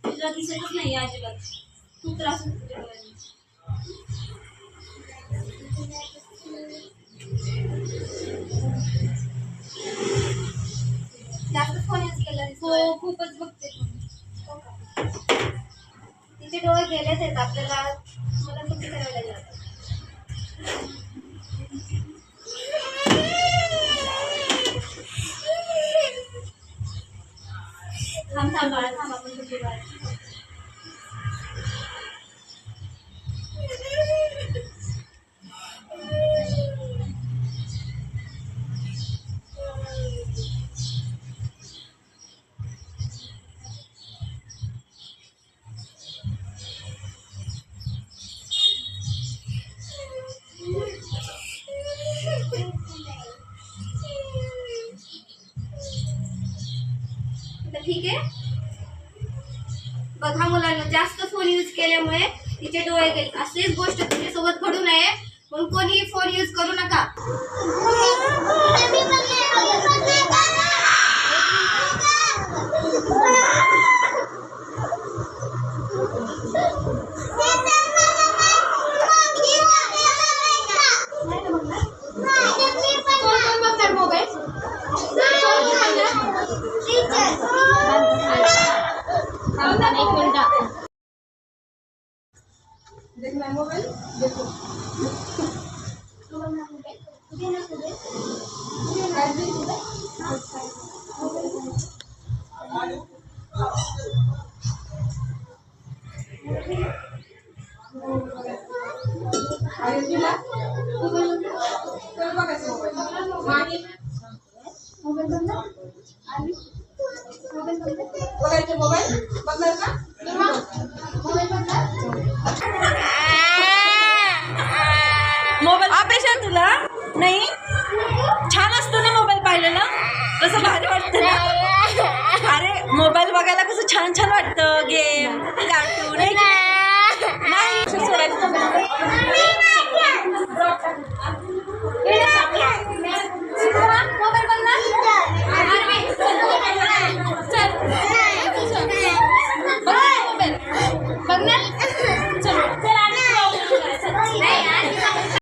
तुला दिसतच नाही अजिबात खूप त्रास होतो. जास्त फोन यूज केला हो खूपच बघते. तिचे डोळे गेलेच आहेत आपल्याला मला कुठे करायला लागेल. थांब थांब बाळा थांब आपण कुठे ठीक आहे. बघा मुलांना जास्त फोन यूज केल्यामुळे तिचे डोळे गेले. अशीच गोष्ट तुमच्यासोबत घडू नये म्हणून कोणीही फोन यूज करू नका. देख मैं मोबाइल देखो मोबाइल